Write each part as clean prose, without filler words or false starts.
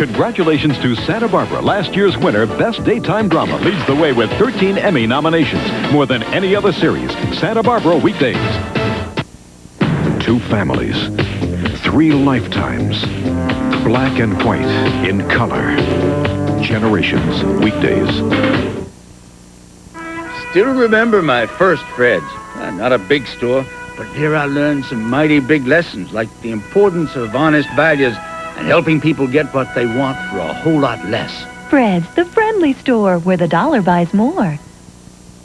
Congratulations to Santa Barbara, last year's winner, Best Daytime Drama, leads the way with 13 Emmy nominations, more than any other series. Santa Barbara weekdays. 2 families, 3 lifetimes, black and white in color. Generations weekdays. Still remember my first Fred's. Not a big store, but there I learned some mighty big lessons, like the importance of honest values and helping people get what they want for a whole lot less. Fred's, the friendly store where the dollar buys more.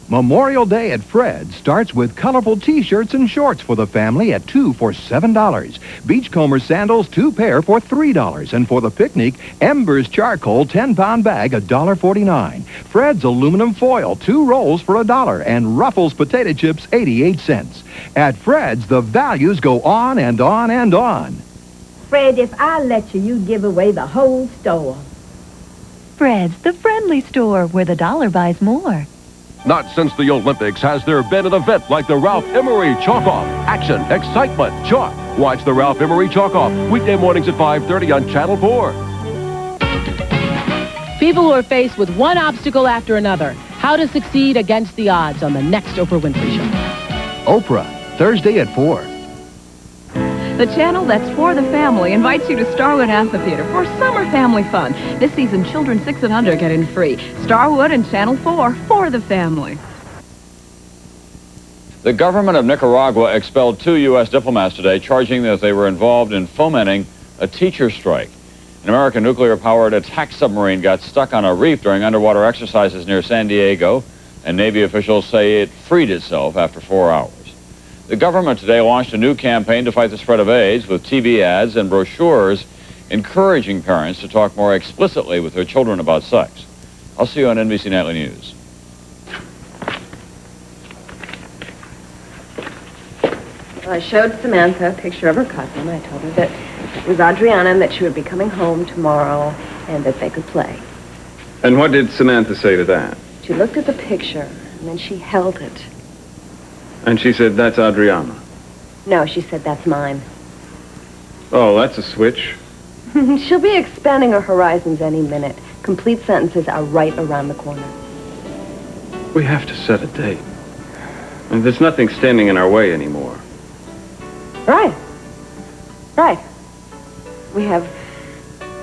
Memorial Day at Fred's starts with colorful T-shirts and shorts for the family at 2 for $7. Beachcomber sandals, 2 pair for $3. And for the picnic, Embers charcoal 10-pound bag, $1.49. Fred's aluminum foil, 2 rolls for $1. And Ruffles potato chips, 88 cents. At Fred's, the values go on and on and on. Fred, if I let you, you'd give away the whole store. Fred's, the friendly store where the dollar buys more. Not since the Olympics has there been an event like the Ralph Emery Chalk-Off. Action, excitement, chalk. Watch the Ralph Emery Chalk-Off weekday mornings at 5:30 on Channel 4. People who are faced with one obstacle after another. How to succeed against the odds on the next Oprah Winfrey Show. Oprah, Thursday at 4. The channel that's for the family invites you to Starwood Amphitheater for summer family fun. This season, children 6 and under get in free. Starwood and Channel 4 for the family. The government of Nicaragua expelled 2 U.S. diplomats today, charging that they were involved in fomenting a teacher strike. An American nuclear-powered attack submarine got stuck on a reef during underwater exercises near San Diego, and Navy officials say it freed itself after 4 hours. The government today launched a new campaign to fight the spread of AIDS with TV ads and brochures encouraging parents to talk more explicitly with their children about sex. I'll see you on NBC Nightly News. Well, I showed Samantha a picture of her cousin. I told her that it was Adriana and that she would be coming home tomorrow and that they could play. And what did Samantha say to that? She looked at the picture and then she held it. And she said, that's Adriana. No, she said, that's mine. Oh, that's a switch. She'll be expanding her horizons any minute. Complete sentences are right around the corner. We have to set a date. And there's nothing standing in our way anymore. Right. Right. We have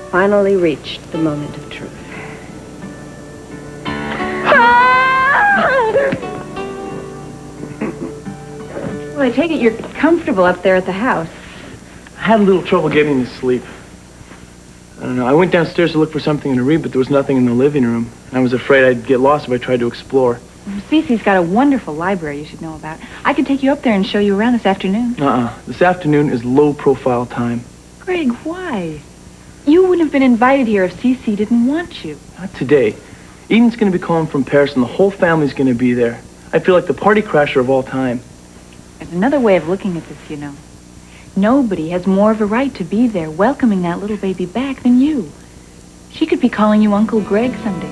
finally reached the moment of truth. Well, I take it you're comfortable up there at the house. I had a little trouble getting to sleep. I don't know. I went downstairs to look for something to read, but there was nothing in the living room. I was afraid I'd get lost if I tried to explore. Cece's got a wonderful library you should know about. I could take you up there and show you around this afternoon. This afternoon is low-profile time. Greg, why? You wouldn't have been invited here if Cece didn't want you. Not today. Eden's going to be calling from Paris, and the whole family's going to be there. I feel like the party crasher of all time. There's another way of looking at this, you know. Nobody has more of a right to be there welcoming that little baby back than you. She could be calling you Uncle Greg someday.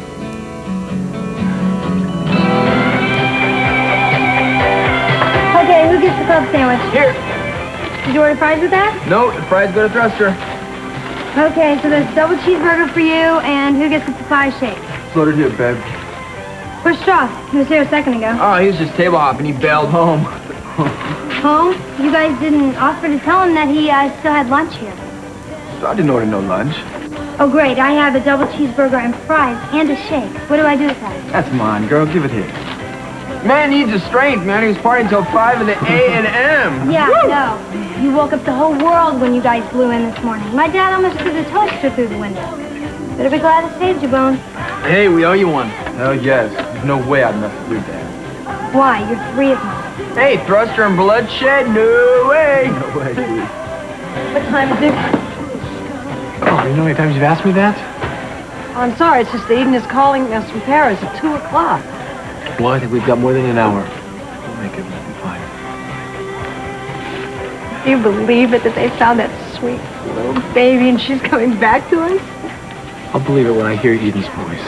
Okay, who gets the club sandwich? Here. Did you order fries with that? No, the fries go to Thruster. Okay, so there's a double cheeseburger for you, and who gets the papaya shake? It's ordered here, babe. Where's Strauss? He was here a second ago. Oh, he was just table hopping. He bailed home. Home? You guys didn't offer to tell him that he still had lunch here. So I didn't order no lunch. Oh, great. I have a double cheeseburger and fries and a shake. What do I do with that? That's mine, girl. Give it here. Man needs a strength, man. He was partying until 5 in the a.m. Yeah, I know. You woke up the whole world when you guys flew in this morning. My dad almost threw the toaster through the window. Better be glad I saved you, Bones. Hey, we owe you one. Hell yes. There's no way I'd mess with your dad. Why? You're 3 of them. Hey, Thruster and bloodshed? No way. No way, dude. What time is it? Oh, you know how many times you've asked me that? Oh, I'm sorry. It's just that Eden is calling us from Paris at 2 o'clock. Well, I think we've got more than an hour. We'll make it fine. Do you believe it that they found that sweet little baby and she's coming back to us? I'll believe it when I hear Eden's voice.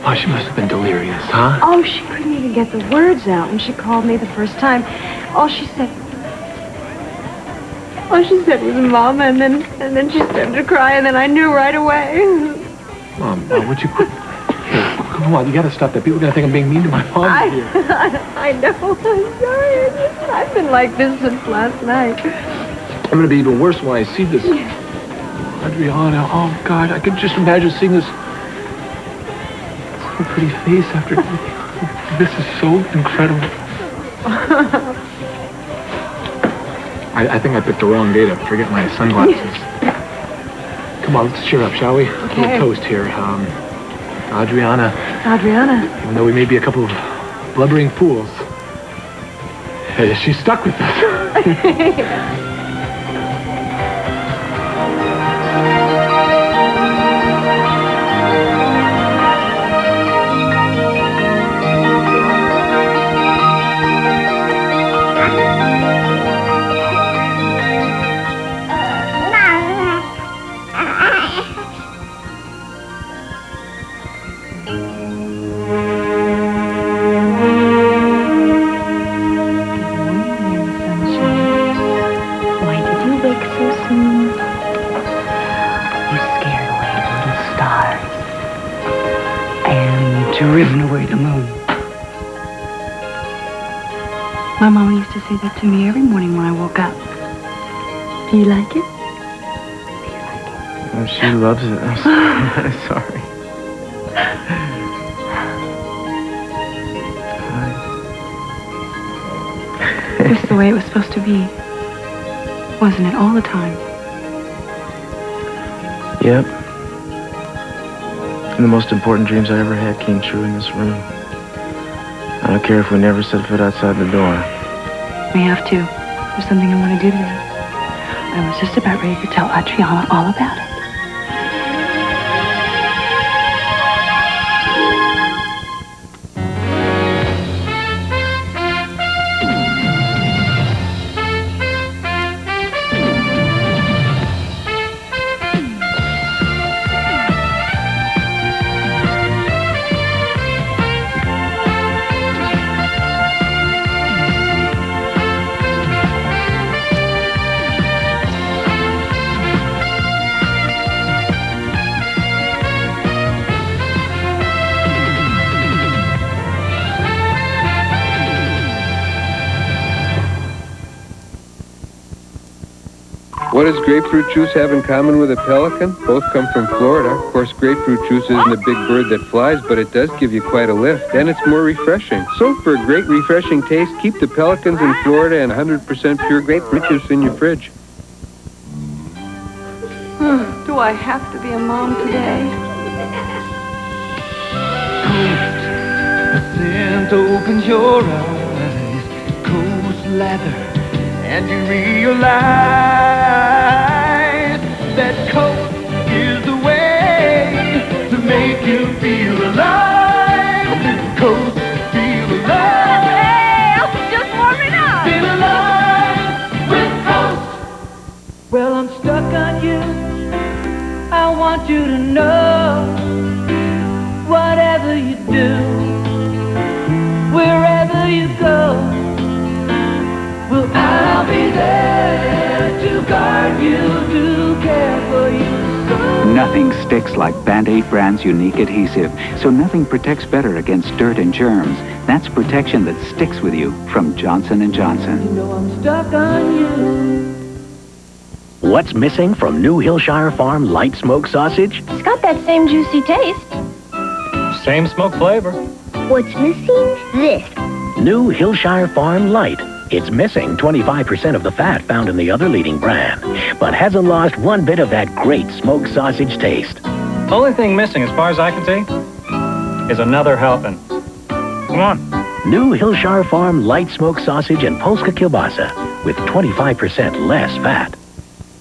Oh, she must have been delirious, huh? Oh, she couldn't even get the words out when she called me the first time. All she said... All she said was Mama, and then she started to cry, and then I knew right away. Mom, would you quit? Here, come on, you gotta stop that. People are gonna think I'm being mean to my mom here. I know. I'm sorry. I've been like this since last night. I'm gonna be even worse when I see this. Adriana, oh God, I could just imagine seeing this so pretty face after. This is so incredible. I think I picked the wrong day to forget my sunglasses. Come on, let's cheer up, shall we? Okay. A little toast here. Adriana. Adriana. Even though we may be a couple of blubbering fools, she's stuck with us. Driven away the moon. My mama used to say that to me every morning when I woke up. Do you like it? Oh, she loves it. I'm sorry. It's the way it was supposed to be. Wasn't it all the time? Yep. And the most important dreams I ever had came true in this room. I don't care if we never set foot outside the door. We have to. There's something I want to do today. I was just about ready to tell Adriana all about it. What does grapefruit juice have in common with a pelican? Both come from Florida. Of course, grapefruit juice isn't a big bird that flies, but it does give you quite a lift, and it's more refreshing. So for a great refreshing taste, keep the pelicans in Florida and 100% pure grapefruit juice in your fridge. Do I have to be a mom today? The scent opens your eyes, coast lather, and you realize that coast is the way to make you feel alive. Coast, feel alive. Hey, I'm just warming up. Feel alive with Coast. Well, I'm stuck on you. I want you to know, whatever you do, wherever you go, well, I'll be there to guard you, to care for you. Nothing sticks like Band-Aid brand's unique adhesive, so nothing protects better against dirt and germs. That's protection that sticks with you from Johnson & Johnson. You know I'm stuck on you. What's missing from New Hillshire Farm light smoked sausage? It's got that same juicy taste. Same smoke flavor. What's missing? This. New Hillshire Farm Light. It's missing 25% of the fat found in the other leading brand, but hasn't lost one bit of that great smoked sausage taste. Only thing missing, as far as I can see, is another helping. Come on. New Hillshire Farm light smoked sausage and Polska kielbasa with 25% less fat.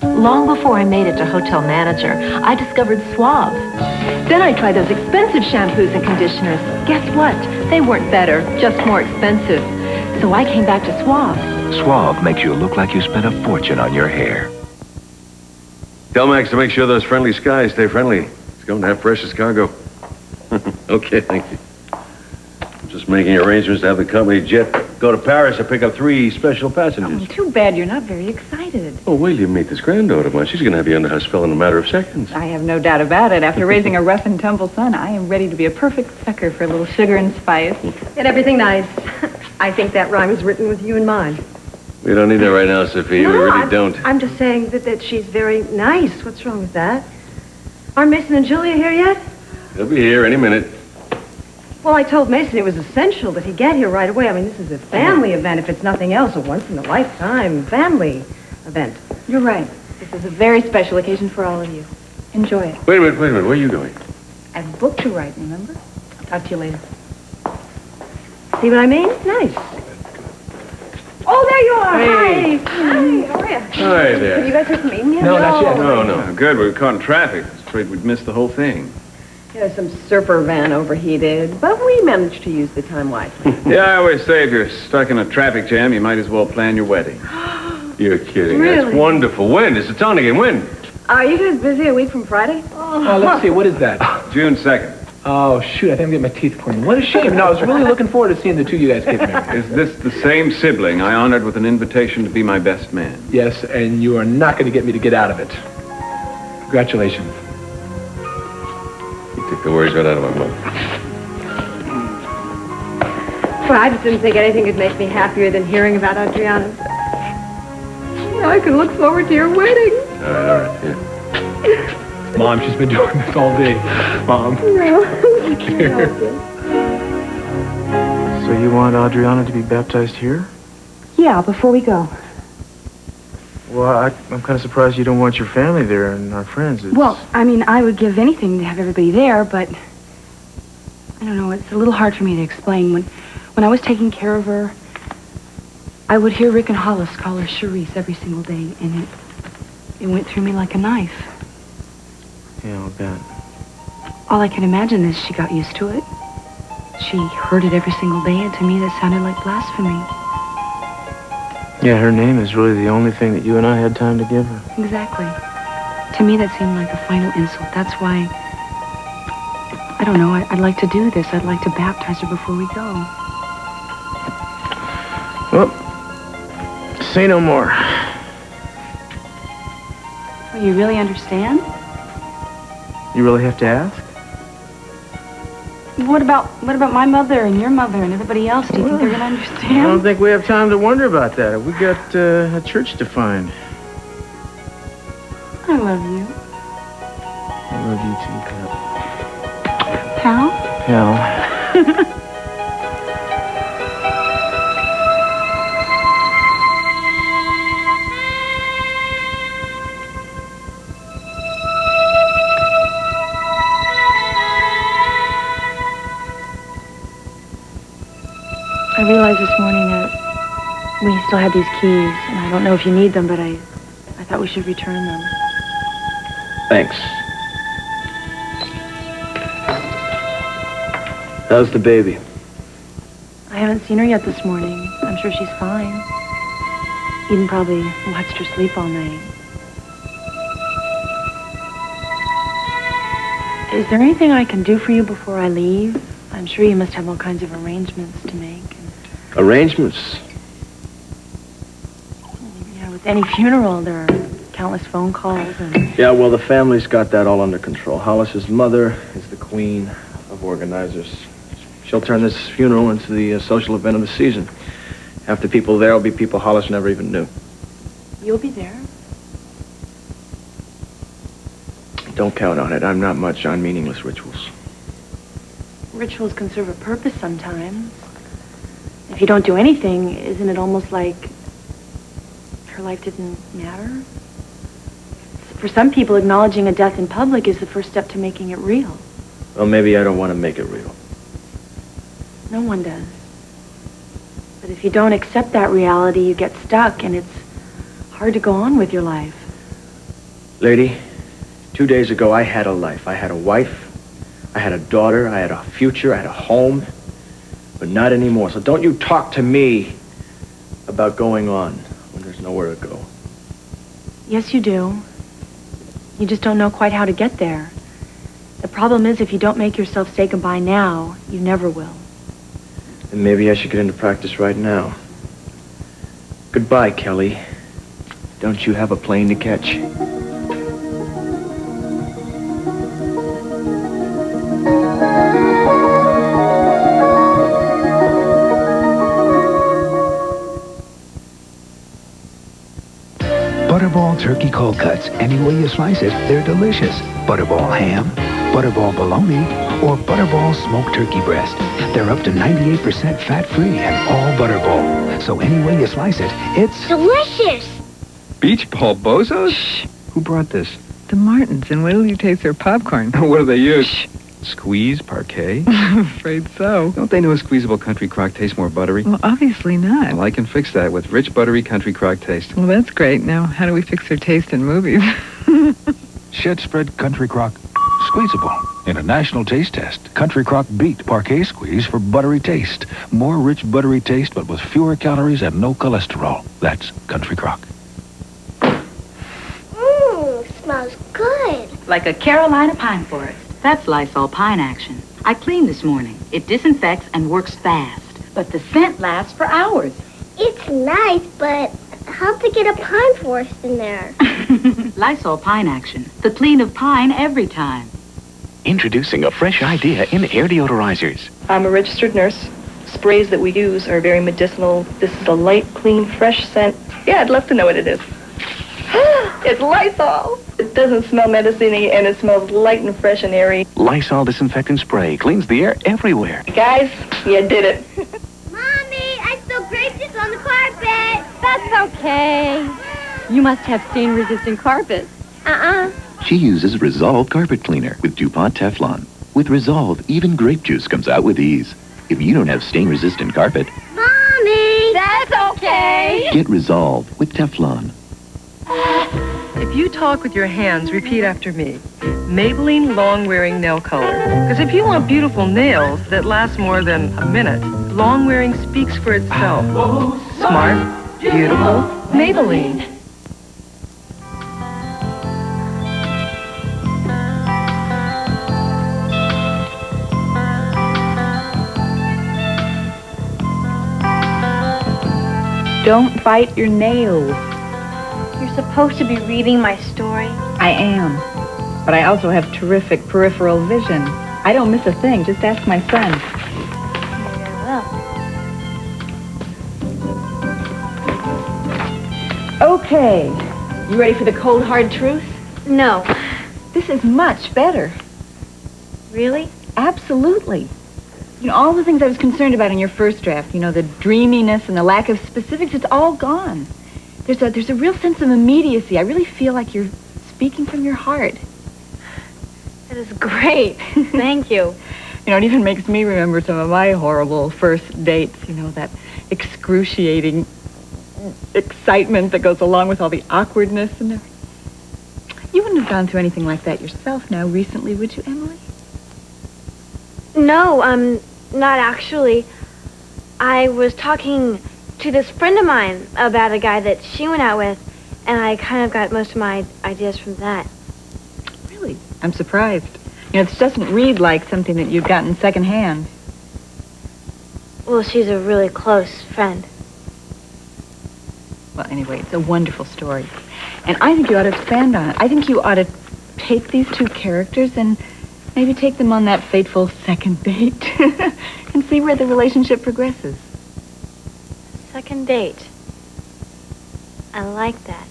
Long before I made it to hotel manager, I discovered Suave. Then I tried those expensive shampoos and conditioners. Guess what? They weren't better, just more expensive. So I came back to Suave. Suave makes you look like you spent a fortune on your hair. Tell Max to make sure those friendly skies stay friendly. He's going to have precious cargo. Okay, thank you. Just making arrangements to have the company jet go to Paris to pick up 3 special passengers. Too bad you're not very excited. Oh, wait till you meet this granddaughter of mine. She's going to have you under her spell in a matter of seconds. I have no doubt about it. After raising a rough and tumble son, I am ready to be a perfect sucker for a little sugar and spice. And everything nice. I think that rhyme is written with you in mind. We don't need that right now, Sophia. We really don't. I'm just saying that she's very nice. What's wrong with that? Aren't Mason and Julia here yet? They'll be here any minute. Well, I told Mason it was essential that he get here right away. I mean, this is a family event, if it's nothing else, a once-in-a-lifetime family event. You're right. This is a very special occasion for all of you. Enjoy it. Wait a minute. Where are you going? I have a book to write, remember? I'll talk to you later. See what I mean? Nice. Oh, there you are. Hey. Hi. Hi, how are you? Hi there. You guys heard from Eden yet? No, not yet. No. Good, we were caught in traffic. I was afraid we'd miss the whole thing. Yeah, some surfer van overheated, but we managed to use the time wisely. Yeah, I always say if you're stuck in a traffic jam, you might as well plan your wedding. You're kidding. Really? That's wonderful. When? It's the town again. When? Are you guys busy a week from Friday? Let's see, what is that? June 2nd. Oh, shoot, I think I'm getting my teeth cleaned. What a shame. No, I was really looking forward to seeing the two of you guys get married. Is this the same sibling I honored with an invitation to be my best man? Yes, and you are not going to get me to get out of it. Congratulations. You take the words right out of my mouth. Well, I just didn't think anything could make me happier than hearing about Adriana. Now I can look forward to your wedding. All right, yeah. Mom, she's been doing this all day. Mom. No. So you want Adriana to be baptized here? Yeah, before we go. Well, I'm kind of surprised you don't want your family there and our friends. Well, I mean, I would give anything to have everybody there, but I don't know, it's a little hard for me to explain. When I was taking care of her, I would hear Rick and Hollis call her Charisse every single day, and it went through me like a knife. Yeah, I'll bet. All I can imagine is she got used to it. She heard it every single day, and to me that sounded like blasphemy. Yeah, her name is really the only thing that you and I had time to give her. Exactly. To me that seemed like a final insult. That's why, I don't know, I'd like to do this. I'd like to baptize her before we go. Well, say no more. Well, you really understand? You really have to ask? What about my mother and your mother and everybody else? Do you think they're going to understand? I don't think we have time to wonder about that. We got a church to find. I love you. I love you too, Pal? Pal. I realized this morning that we still had these keys, and I don't know if you need them, but I thought we should return them. Thanks. How's the baby? I haven't seen her yet this morning. I'm sure she's fine. Eden probably watched her sleep all night. Is there anything I can do for you before I leave? I'm sure you must have all kinds of arrangements to make. Arrangements? Yeah, with any funeral, there are countless phone calls and... Yeah, well, the family's got that all under control. Hollis's mother is the queen of organizers. She'll turn this funeral into the social event of the season. Half the people there will be people Hollis never even knew. You'll be there? Don't count on it. I'm not much on meaningless rituals. Rituals can serve a purpose sometimes. If you don't do anything, isn't it almost like her life didn't matter? For some people, acknowledging a death in public is the first step to making it real. Well, maybe I don't want to make it real. No one does. But if you don't accept that reality, you get stuck, and it's hard to go on with your life. Lady, 2 days ago, I had a life. I had a wife. I had a daughter. I had a future. I had a home. But not anymore. So don't you talk to me about going on when there's nowhere to go. Yes, you do. You just don't know quite how to get there. The problem is if you don't make yourself say goodbye now, you never will. then maybe I should get into practice right now. Goodbye, Kelly. Don't you have a plane to catch? Butterball turkey cold cuts. Any way you slice it, they're delicious. Butterball ham, Butterball bologna, or Butterball smoked turkey breast. They're up to 98% fat-free and all Butterball. So any way you slice it, it's delicious. Beach ball bozos? Shh. Who brought this? The Martins, and wait till you taste their popcorn. What do they use? Shh. Squeeze, parquet? I'm afraid so. Don't they know a squeezable country crock tastes more buttery? Well, obviously not. Well, I can fix that with rich, buttery country crock taste. Well, that's great. Now, how do we fix their taste in movies? Shed Spread Country Crock Squeezable. In a national taste test, Country Crock beat Parquet Squeeze for buttery taste. More rich, buttery taste, but with fewer calories and no cholesterol. That's Country Crock. Smells good. Like a Carolina pine forest. That's Lysol Pine Action. I cleaned this morning. It disinfects and works fast. But the scent lasts for hours. It's nice, but how'd they get a pine forest in there? Lysol Pine Action. The clean of pine every time. Introducing a fresh idea in air deodorizers. I'm a registered nurse. Sprays that we use are very medicinal. This is a light, clean, fresh scent. Yeah, I'd love to know what it is. It's Lysol. It doesn't smell medicine-y, and it smells light and fresh and airy. Lysol disinfectant spray cleans the air everywhere. Guys, you did it. Mommy, I spilled grape juice on the carpet. That's okay. You must have stain-resistant carpet. She uses Resolve Carpet Cleaner with DuPont Teflon. With Resolve, even grape juice comes out with ease. If you don't have stain-resistant carpet, Mommy! That's okay. get Resolve with Teflon. If you talk with your hands, repeat after me. Maybelline long-wearing nail color. Because if you want beautiful nails that last more than a minute, long-wearing speaks for itself. Smart, beautiful, Maybelline. Don't bite your nails. You're supposed to be reading my story. I am. But I also have terrific peripheral vision. I don't miss a thing. Just ask my son. Okay. You ready for the cold, hard truth? No. This is much better. Really? Absolutely. You know, all the things I was concerned about in your first draft, you know, the dreaminess and the lack of specifics, it's all gone. There's a real sense of immediacy. I really feel like you're speaking from your heart. That is great. Thank you. You know, it even makes me remember some of my horrible first dates, you know, that excruciating excitement that goes along with all the awkwardness and everything. You wouldn't have gone through anything like that yourself now recently, would you, Emily? No, not actually. I was talking to this friend of mine about a guy that she went out with, and I kind of got most of my ideas from that. Really? I'm surprised. You know, this doesn't read like something that you'd gotten secondhand. Well, she's a really close friend. Well, anyway, it's a wonderful story. And I think you ought to expand on it. I think you ought to take these two characters and maybe take them on that fateful second date and see where the relationship progresses. Second date. I like that.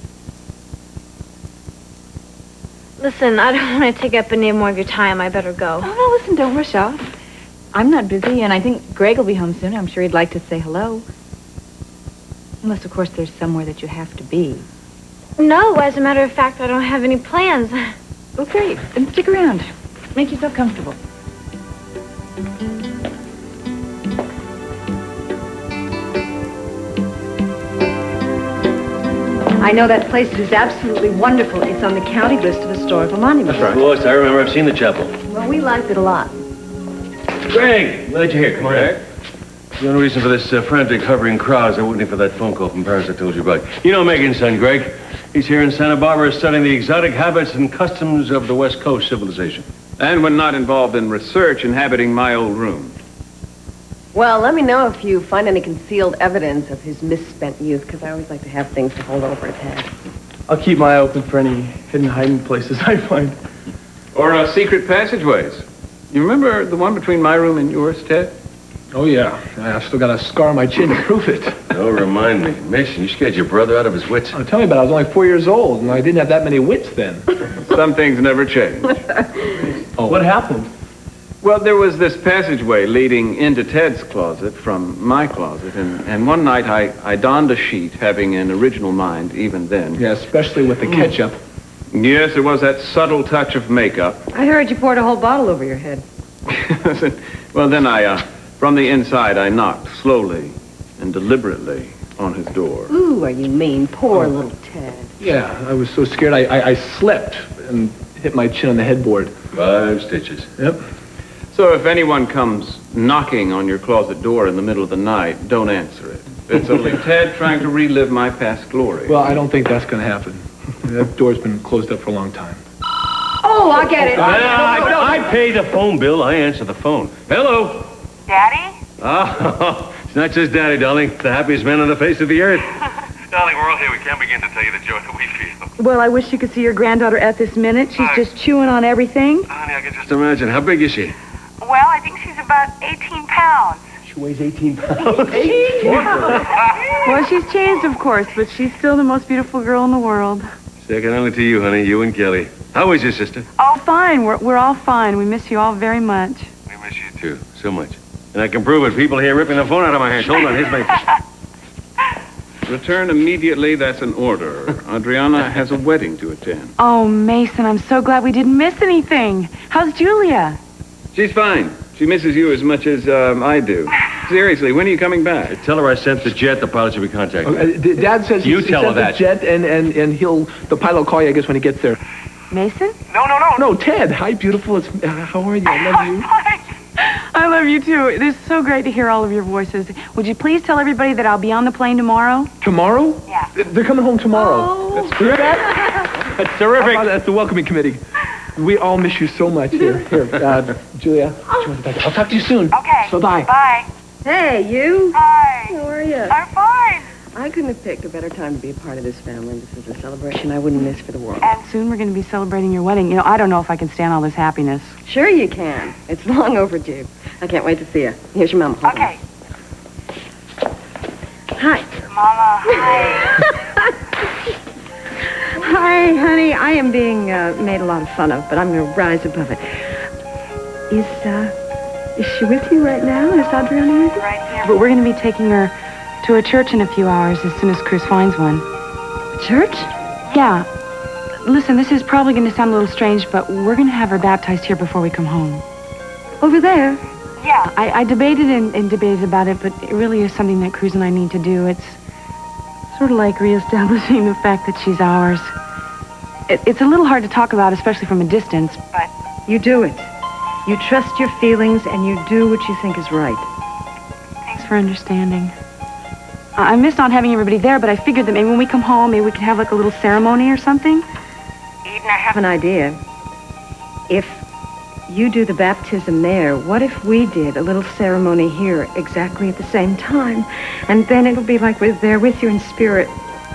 Listen, I don't want to take up any more of your time. I better go. Oh, no, listen, don't rush off. I'm not busy, and I think Greg will be home soon. I'm sure he'd like to say hello. Unless, of course, there's somewhere that you have to be. No, as a matter of fact, I don't have any plans. Well, great. Then stick around. Make yourself comfortable. I know that place is absolutely wonderful. It's on the county list of historical monuments. That's right. Of course, I remember. I've seen the chapel. Well, we liked it a lot. Greg, glad you're here. Come on in. The only reason for this frantic hovering crowd is they're waiting for that phone call from Paris I told you about. You know Megan's son, Greg. He's here in Santa Barbara studying the exotic habits and customs of the West Coast civilization. And when not involved in research, inhabiting my old room. Well, let me know if you find any concealed evidence of his misspent youth, because I always like to have things to hold over his head. I'll keep my eye open for any hidden hiding places I find. Or secret passageways. You remember the one between my room and yours, Ted? Oh, yeah. I've still got a scar on my chin to prove it. Oh, remind me. Mason, you scared your brother out of his wits. Oh, tell me about it. I was only 4 years old, and I didn't have that many wits then. Some things never change. Oh. What happened? Well, there was this passageway leading into Ted's closet from my closet, and one night I donned a sheet, having an original mind even then. Yeah, especially with the ketchup. Yes, there was that subtle touch of makeup. I heard you poured a whole bottle over your head. Well, then from the inside, I knocked slowly and deliberately on his door. Ooh, are you mean? Poor little Ted. Yeah, I was so scared I slipped and hit my chin on the headboard. 5 stitches. Yep. So if anyone comes knocking on your closet door in the middle of the night, don't answer it. It's only Ted trying to relive my past glory. Well, I don't think that's going to happen. That door's been closed up for a long time. Oh, I get it. I pay the phone bill. I answer the phone. Hello? Daddy? Oh, it's not just Daddy, darling. It's the happiest man on the face of the earth. Darling, we're all here. We can't begin to tell you the joy that we feel. Well, I wish you could see your granddaughter at this minute. She's just chewing on everything. Honey, I can just... Just imagine. How big is she? Well, I think she's about 18 pounds. She weighs 18 pounds. Well, she's changed, of course, but she's still the most beautiful girl in the world. Second only to you, honey. You and Kelly. How is your sister? Oh, fine. We're all fine. We miss you all very much. We miss you, too. So much. And I can prove it. People here ripping the phone out of my hands. Hold on. Here's my... Return immediately, that's an order. Adriana has a wedding to attend. Oh, Mason, I'm so glad we didn't miss anything. How's Julia? She's fine. She misses you as much as I do. Seriously, when are you coming back? Tell her I sent the jet. The pilot should be contacted. Dad says You he tell sent her that. the jet, and the pilot will call you, I guess, when he gets there. Mason? No, Ted. Hi, beautiful. How are you? I love you. I love you, too. It is so great to hear all of your voices. Would you please tell everybody that I'll be on the plane tomorrow? Tomorrow? Yeah. They're coming home tomorrow. Oh. That's terrific. That's terrific. That's the welcoming committee. We all miss you so much. Here, Julia. I'll talk to you soon. Okay. So bye. Bye. Hey, you. Hi. How are you? I'm fine. I couldn't have picked a better time to be a part of this family. This is a celebration I wouldn't miss for the world. And soon we're going to be celebrating your wedding. You know, I don't know if I can stand all this happiness. Sure you can. It's long overdue. I can't wait to see you. Here's your mama. Hold on. Okay. Hi. Mama, hi. Hi, honey. I am being made a lot of fun of, but I'm going to rise above it. Is she with you right now? Is Adriana with you? Right here. But we're going to be taking her to a church in a few hours as soon as Cruz finds one. Church? Yeah. Listen, this is probably going to sound a little strange, but we're going to have her baptized here before we come home. Over there? Yeah. I debated and debated about it, but it really is something that Cruz and I need to do. It's sort of like reestablishing the fact that she's ours. It's a little hard to talk about, especially from a distance. But You do it. You trust your feelings and you do what you think is right. Thanks for understanding. I miss not having everybody there, but I figured that maybe when we come home, maybe we could have like a little ceremony or something. Eden, I have an idea. If you do the baptism there, what if we did a little ceremony here exactly at the same time? And then it'll be like we're there with you in spirit.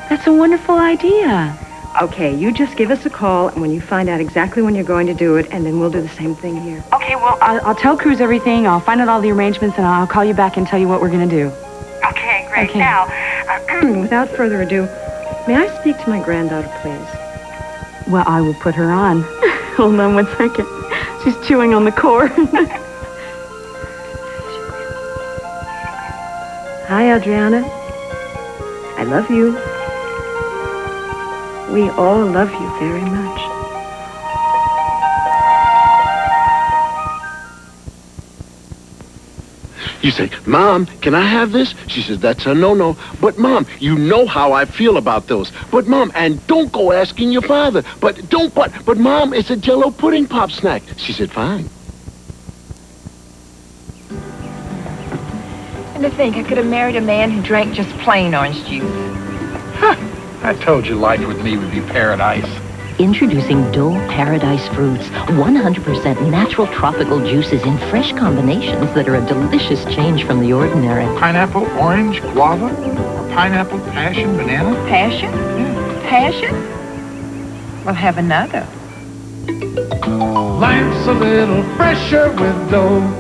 That's a wonderful idea. Okay, you just give us a call and when you find out exactly when you're going to do it, and then we'll do the same thing here. okay, well, I'll tell Cruz everything. I'll find out all the arrangements, and I'll call you back and tell you what we're going to do. okay, great. Okay. Now, Without further ado, may I speak to my granddaughter, please? Well, I will put her on. Hold on 1 second. She's chewing on the cord. Hi, Adriana. I love you. We all love you very much. You say, Mom, can I have this? She says, that's a no-no. But, Mom, you know how I feel about those. But, Mom, and don't go asking your father. But, Mom, it's a Jell-O pudding pop snack. She said, fine. And to think I could have married a man who drank just plain orange juice. I told you life with me would be paradise. Introducing Dole Paradise Fruits, 100% natural tropical juices in fresh combinations that are a delicious change from the ordinary. Pineapple, orange, guava, or pineapple, passion, banana? Passion? Passion? We'll have another. Life's a little fresher with Dole.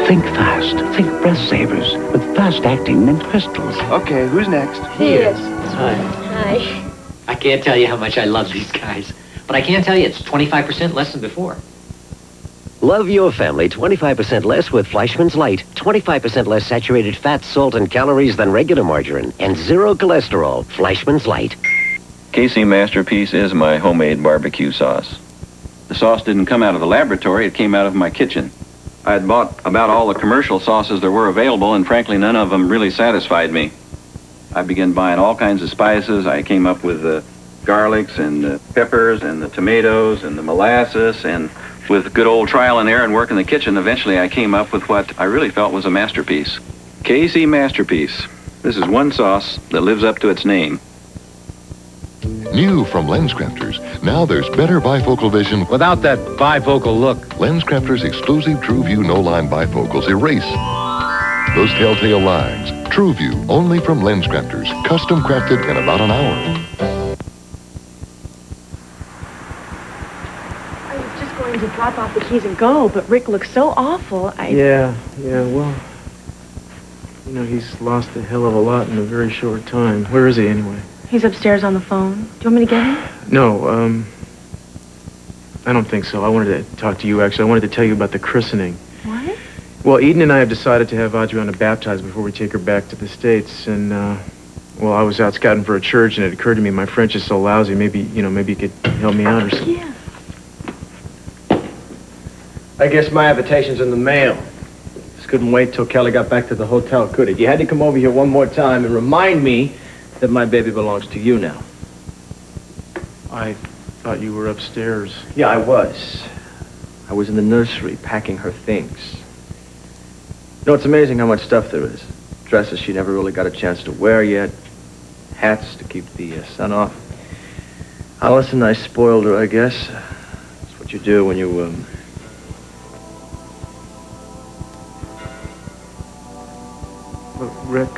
Think fast. Think breath savers with fast-acting mint crystals. Okay, who's next? He is. Hi. Hi. I can't tell you how much I love these guys, but I can tell you it's 25% less than before. Love your family 25% less with Fleischmann's Light. 25% less saturated fat, salt, and calories than regular margarine. And zero cholesterol. Fleischmann's Light. Casey Masterpiece is my homemade barbecue sauce. The sauce didn't come out of the laboratory, it came out of my kitchen. I had bought about all the commercial sauces there were available, and frankly, none of them really satisfied me. I began buying all kinds of spices. I came up with the garlics and the peppers and the tomatoes and the molasses, and with good old trial and error and work in the kitchen, eventually I came up with what I really felt was a masterpiece. KC Masterpiece. This is one sauce that lives up to its name. New from LensCrafters, now there's better bifocal vision without that bifocal look. LensCrafters' exclusive TrueView no-line bifocals erase those telltale lines. TrueView, only from LensCrafters, custom crafted in about an hour. I was just going to drop off the keys and go, but Rick looks so awful. Yeah, well, you know, he's lost a hell of a lot in a very short time. Where is he anyway? He's upstairs on the phone. Do you want me to get him? No, I don't think so. I wanted to talk to you, actually. I wanted to tell you about the christening. What? Well, Eden and I have decided to have Adriana baptized before we take her back to the States. And, well, I was out scouting for a church, and it occurred to me my French is so lousy. Maybe you could help me out or something. Yeah. I guess my invitation's in the mail. Just couldn't wait till Kelly got back to the hotel, could it? You had to come over here one more time and remind me that my baby belongs to you now. I thought you were upstairs. Yeah, I was. I was in the nursery packing her things. You know, it's amazing how much stuff there is. Dresses she never really got a chance to wear yet. Hats to keep the sun off. Alice and I spoiled her, I guess. That's what you do when you, Look, Rick.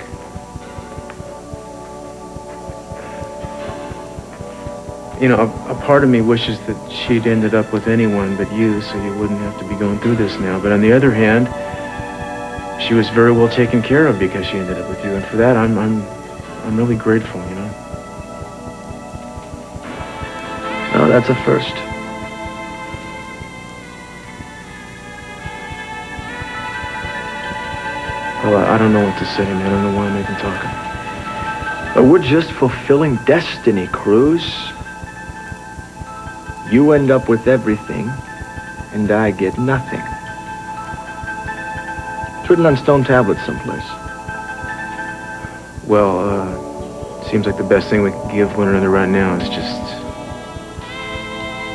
You know, a part of me wishes that she'd ended up with anyone but you, so you wouldn't have to be going through this now. But on the other hand, she was very well taken care of because she ended up with you, and for that, I'm really grateful. You know. No, that's a first. Well, I don't know what to say, man. I don't know why I'm even talking. But we're just fulfilling destiny, Cruz. You end up with everything, and I get nothing. It's written on stone tablets someplace. Well, seems like the best thing we can give one another right now is just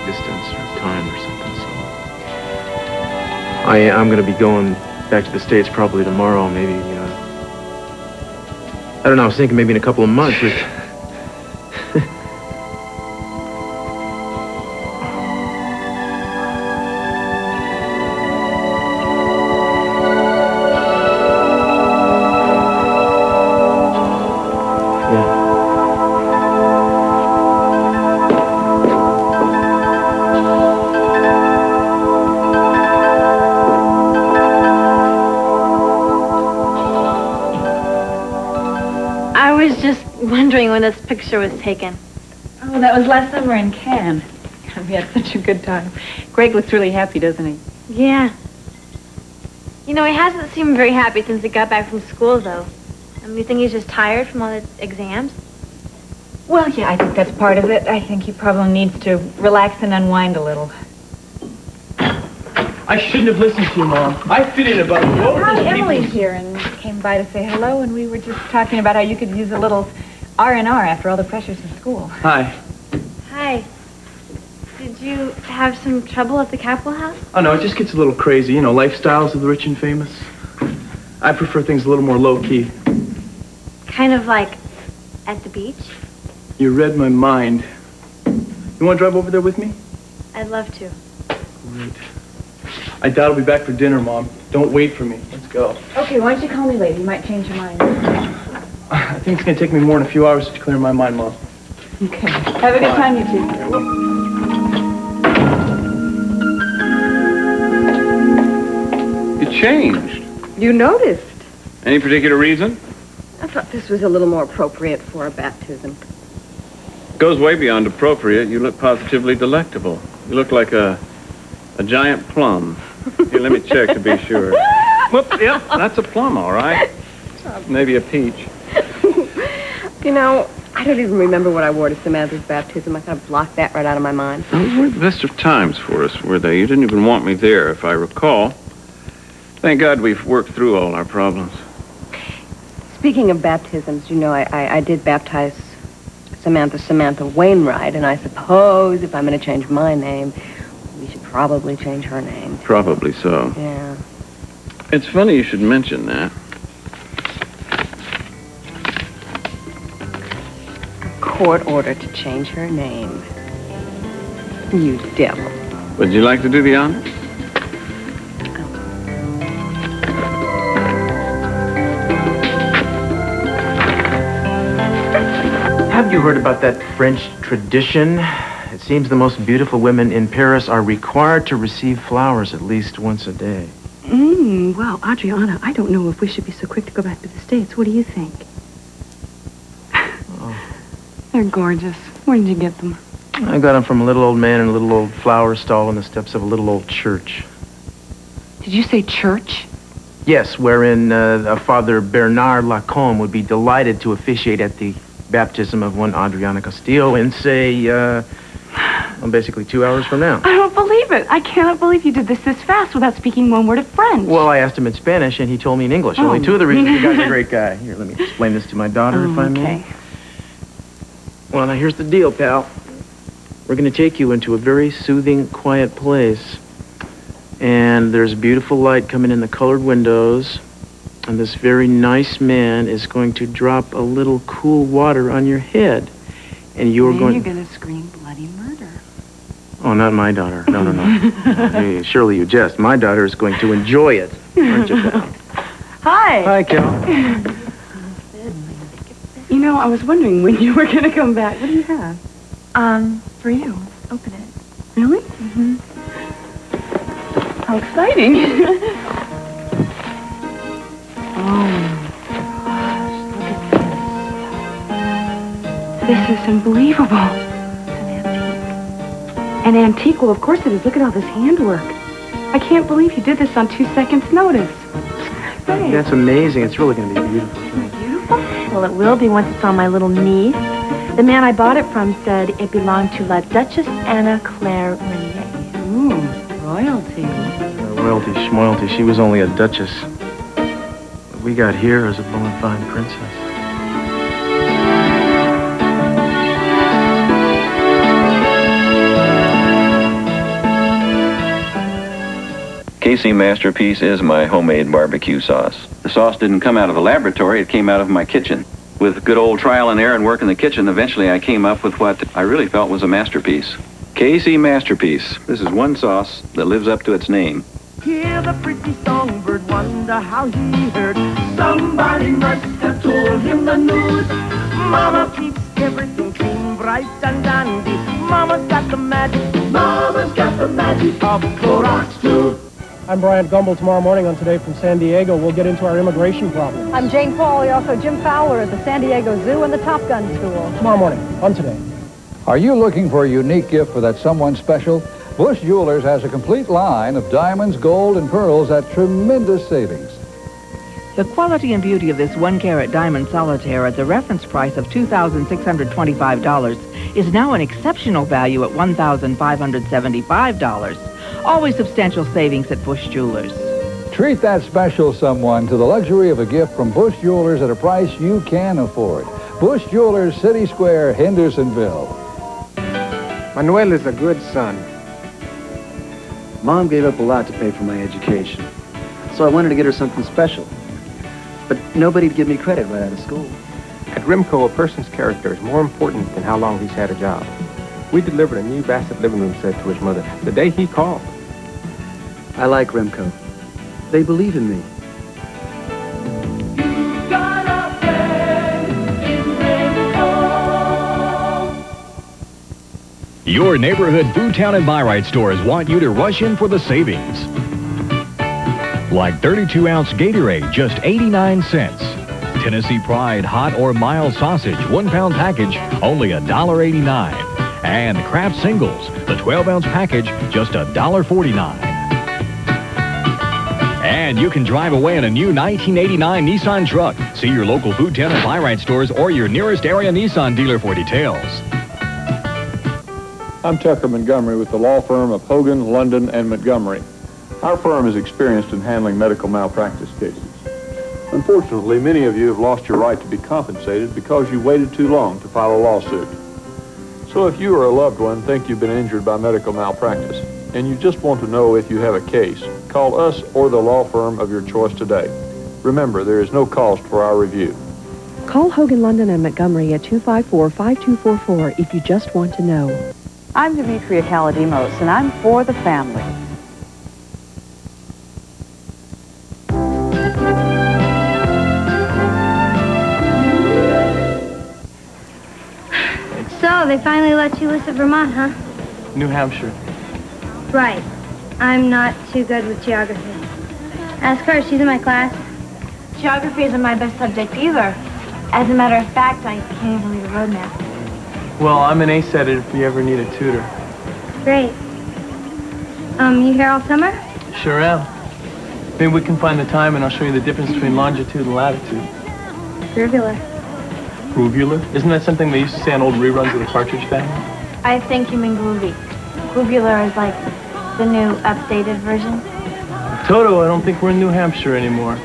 distance or time or something. So I'm going to be going back to the States probably tomorrow, maybe. I don't know. I was thinking maybe in a couple of months. Wondering when this picture was taken. Oh, that was last summer in Cannes. We had such a good time. Greg looks really happy, doesn't he? Yeah. You know, he hasn't seemed very happy since he got back from school, though. You think he's just tired from all the exams? Well, yeah, I think that's part of it. I think he probably needs to relax and unwind a little. I shouldn't have listened to you, Mom. I fit in about both Hi, those Emily's people. here and came by to say hello, and we were just talking about how you could use a little R&R after all the pressures in school. Hi. Hi. Did you have some trouble at the Capitol House? Oh, no, it just gets a little crazy. You know, lifestyles of the rich and famous. I prefer things a little more low-key. Kind of like at the beach? You read my mind. You want to drive over there with me? I'd love to. Great. I doubt I'll be back for dinner, Mom. Don't wait for me. Let's go. Okay, why don't you call me later? You might change your mind. I think it's going to take me more than a few hours to clear my mind, Mom. Okay. Have a good time, you two. You changed. You noticed. Any particular reason? I thought this was a little more appropriate for a baptism. Goes way beyond appropriate. You look positively delectable. You look like a giant plum. Here, let me check to be sure. Whoop, yep, that's a plum, all right. Maybe a peach. You know, I don't even remember what I wore to Samantha's baptism. I kind of blocked that right out of my mind. Those weren't the best of times for us, were they? You didn't even want me there, if I recall. Thank God we've worked through all our problems. Speaking of baptisms, you know, I did baptize Samantha Wainwright, and I suppose if I'm going to change my name, we should probably change her name. Probably so. Yeah. It's funny you should mention that. Court order to change her name. You devil. Would you like to do the honors? Have you heard about that French tradition? It seems the most beautiful women in Paris are required to receive flowers at least once a day. Well, Adriana, I don't know if we should be so quick to go back to the States. What do you think? They're gorgeous. Where did you get them? I got them from a little old man in a little old flower stall on the steps of a little old church. Did you say church? Yes, wherein Father Bernard Lacombe would be delighted to officiate at the baptism of one Adriana Castillo in, say, basically 2 hours from now. I don't believe it. I cannot believe you did this fast without speaking one word of French. Well, I asked him in Spanish, and he told me in English. Only two of the reasons the guy's a great guy. Here, let me explain this to my daughter, if I may. Okay. Well, now, here's the deal, pal. We're going to take you into a very soothing, quiet place. And there's beautiful light coming in the colored windows. And this very nice man is going to drop a little cool water on your head. And you're Then going... you're going to scream bloody murder. Oh, not my daughter. No. Hey, surely you jest. My daughter is going to enjoy it. Aren't you, pal? Hi. Hi, Cal. You know, I was wondering when you were going to come back. What do you have? For you. Open it. Really? Mm-hmm. How exciting. This is unbelievable. An antique? Well, of course it is. Look at all this handwork. I can't believe you did this on 2 seconds' notice. Thanks. That's amazing. It's really going to be beautiful. Well, it will be once it's on my little niece. The man I bought it from said it belonged to La Duchess Anna Claire Renier. Ooh, royalty. Royalty, schmoyalty. She was only a duchess. What we got here is a bona fide princess. KC Masterpiece is my homemade barbecue sauce. The sauce didn't come out of the laboratory, it came out of my kitchen. With good old trial and error and work in the kitchen, eventually I came up with what I really felt was a masterpiece. KC Masterpiece. This is one sauce that lives up to its name. Hear the pretty songbird wonder how he heard. Somebody must have told him the news. Mama keeps everything clean, bright and dandy. Mama's got the magic. Mama's got the magic of Clorox too. I'm Brian Gumble. Tomorrow morning on Today from San Diego, we'll get into our immigration problem. I'm Jane Pauley, also Jim Fowler at the San Diego Zoo and the Top Gun School. Tomorrow morning on Today. Are you looking for a unique gift for that someone special? Bush Jewelers has a complete line of diamonds, gold, and pearls at tremendous savings. The quality and beauty of this 1-carat diamond solitaire at the reference price of $2,625 is now an exceptional value at $1,575. Always substantial savings at Bush Jewelers. Treat that special someone to the luxury of a gift from Bush Jewelers at a price you can afford. Bush Jewelers, City Square, Hendersonville. Manuel is a good son. Mom gave up a lot to pay for my education, so I wanted to get her something special. nobody'd give me credit right out of school. At Rimco, a person's character is more important than how long he's had a job. We delivered a new Bassett living room set to his mother the day he called. I like Rimco. They believe in me. Your neighborhood Foodtown and Buy-Right stores want you to rush in for the savings. Like 32-ounce Gatorade, just 89 cents. Tennessee Pride hot or mild sausage, 1-pound package, only $1.89. And Kraft Singles, the 12-ounce package, just $1.49. And you can drive away in a new 1989 Nissan truck. See your local Foodtown and Buy-Right stores or your nearest area Nissan dealer for details. I'm Tucker Montgomery with the law firm of Hogan, London, and Montgomery. Our firm is experienced in handling medical malpractice cases. Unfortunately, many of you have lost your right to be compensated because you waited too long to file a lawsuit. So if you or a loved one think you've been injured by medical malpractice and you just want to know if you have a case, call us or the law firm of your choice today. Remember, there is no cost for our review. Call Hogan, London, and Montgomery at 254-5244 if you just want to know. I'm Demetria Kaladimos, and I'm for the family. So, they finally let you visit Vermont, huh? New Hampshire. Right. I'm not too good with geography. Ask her, she's in my class. Geography isn't my best subject either. As a matter of fact, I can't even read a road map. Well, I'm an ace at it if you ever need a tutor. Great. You here all summer? Sure am. Maybe we can find the time and I'll show you the difference between longitude and latitude. Rivular. Ruvular? Isn't that something they used to say on old reruns of the Partridge Family? I think you mean groovy. Groovular is like the new updated version. Toto, I don't think we're in New Hampshire anymore.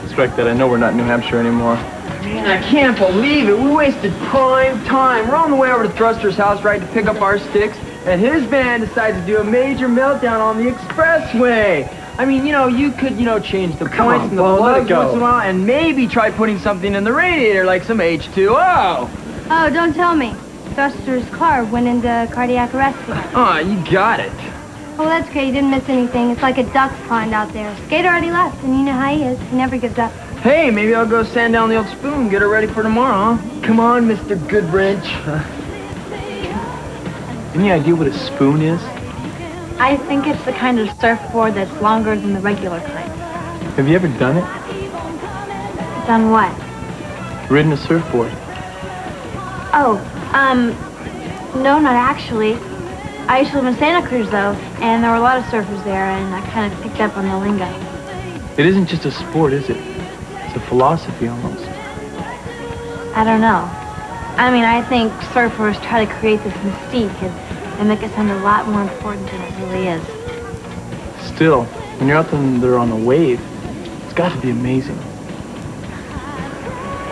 Strike that, I know we're not in New Hampshire anymore. Man, I can't believe it. We wasted prime time. We're on the way over to Thruster's house, right, to pick up our sticks, and his van decides to do a major meltdown on the expressway. I mean, you could, change the points and the plugs once in a while, and maybe try putting something in the radiator, like some H2O. Oh, don't tell me. Thruster's car went into cardiac arrest. Oh, you got it. Oh, that's okay. You didn't miss anything. It's like a duck pond out there. Skater already left, and you know how he is. He never gives up. Hey, maybe I'll go sand down the old spoon, get her ready for tomorrow, huh? Come on, Mr. Goodwrench. Any idea what a spoon is? I think it's the kind of surfboard that's longer than the regular kind. Have you ever done it? Done what? Ridden a surfboard? Oh, no, not actually. I used to live in Santa Cruz, though, and there were a lot of surfers there, and I kind of picked up on the lingo. It isn't just a sport, is it? It's a philosophy, almost. I don't know. I mean, I think surfers try to create this mystique and make it sound a lot more important than it really is. Still, when you're out there on a wave, it's got to be amazing.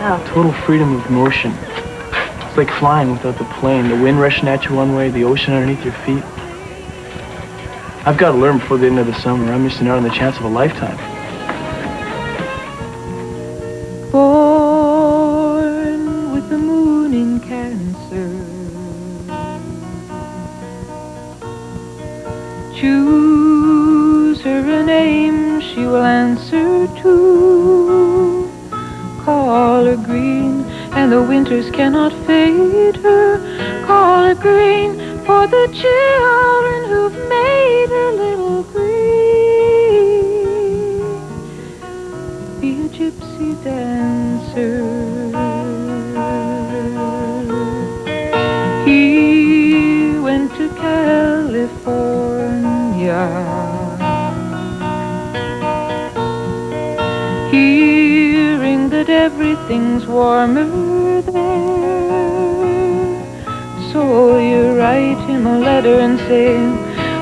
Oh. Total freedom of motion. It's like flying without the plane. The wind rushing at you one way, the ocean underneath your feet. I've got to learn before the end of the summer. I'm missing out on the chance of a lifetime. Born with the moon in Cancer, choose her a name she will answer to. Call her green, and the winters cannot fade her. Call her green for the children who've made her little green. Be a gypsy dancer. He went to California. Hearing that everything's warmer there. So you write him a letter and say,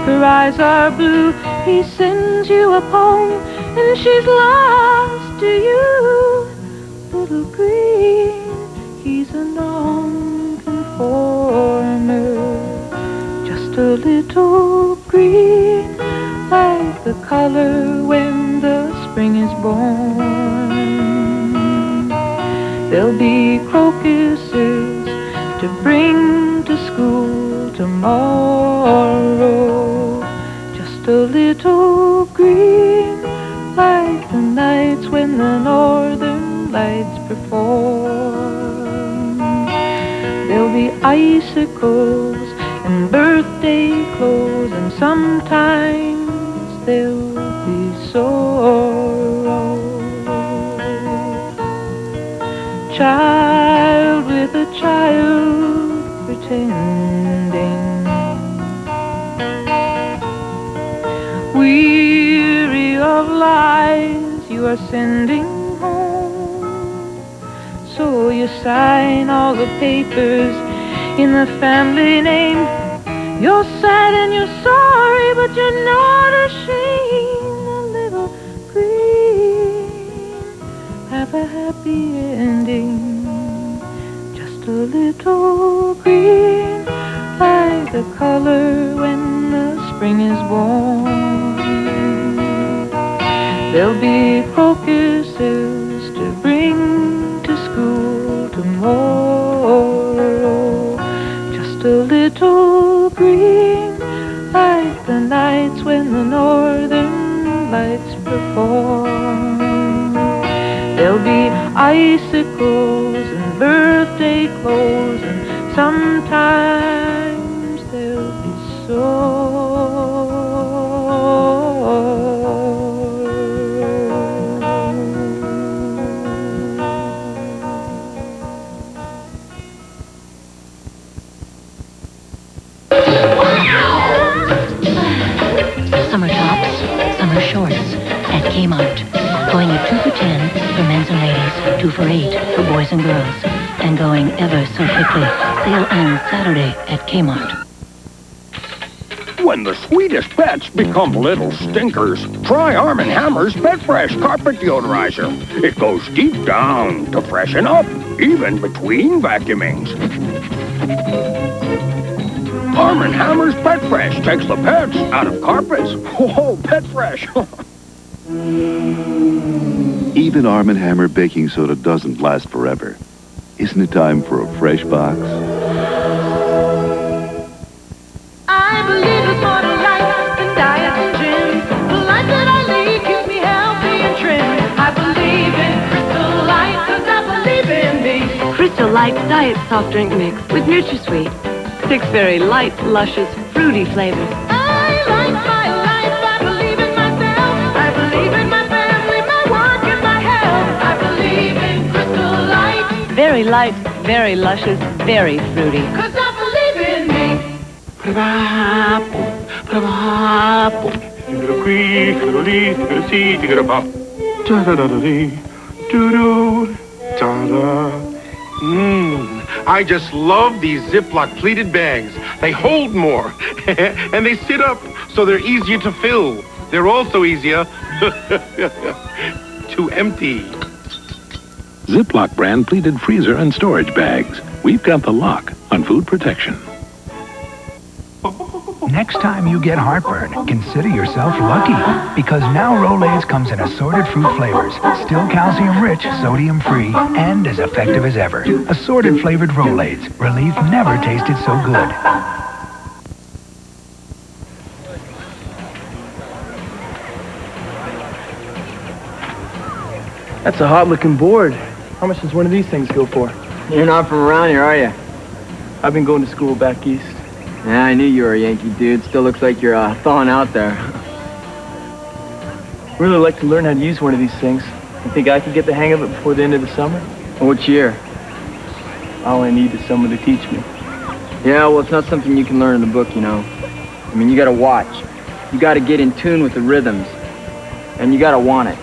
her eyes are blue. He sends you a poem and she's lost to you. Little green, he's a non-conformer. Just a little green, like the color when the spring is born. There'll be crocuses to bring to school tomorrow. Just a little green, like the nights when the northern lights perform. There'll be icicles and birthday clothes, and sometimes there'll be sorrow. Child with a child pretending, weary of lies you are sending home. So you sign all the papers in the family name. You're sad and you're sorry, but you're not ashamed. A little green, have a happy ending. Just a little green, like the color when the spring is born. There'll be crocuses to bring to school tomorrow. Just a little green, like the nights when the northern lights perform. There'll be icicles and birthday clothes, and sometimes there'll be Summer tops, summer shorts at Kmart. Going at 2 for $10 for men's and ladies, 2 for $8 for boys and girls. And going ever so quickly. Sale ends Saturday at Kmart. When the sweetest pets become little stinkers, try Arm & Hammer's Pet Fresh Carpet Deodorizer. It goes deep down to freshen up, even between vacuumings. Arm & Hammer's Pet Fresh takes the pets out of carpets. Oh, Pet Fresh. Even Arm & Hammer baking soda doesn't last forever. Isn't it time for a fresh box? I believe it's more to life than diet and gym. The life that I lead keeps me healthy and trim. I believe in Crystal Light, 'cause I believe in me. Crystal Light Diet Soft Drink Mix with NutraSweet. 6 very light, luscious, fruity flavors. I like my life, I believe in myself. I believe in my family, my work, and my health. I believe in Crystal Light, Very light, very luscious, very fruity. 'cause I believe in me. Little qui, little dee, little see, little pop. Da-da-da-da-dee, doo-doo, da-da. I just love these Ziploc pleated bags. They hold more, and they sit up, so they're easier to fill. They're also easier to empty. Ziploc brand pleated freezer and storage bags. We've got the lock on food protection. Next time you get heartburn, consider yourself lucky, because now Rolaids comes in assorted fruit flavors, still calcium-rich, sodium-free, and as effective as ever. Assorted flavored Rolaids. Relief never tasted so good. That's a hot-looking board. How much does one of these things go for? You're not from around here, are you? I've been going to school back east. Yeah, I knew you were a Yankee, dude. Still looks like you're thawing out there. Really like to learn how to use one of these things. You think I could get the hang of it before the end of the summer? Which year? All I need is someone to teach me. Yeah, well, it's not something you can learn in a book, you know. I mean, you gotta watch. You gotta get in tune with the rhythms. And you gotta want it.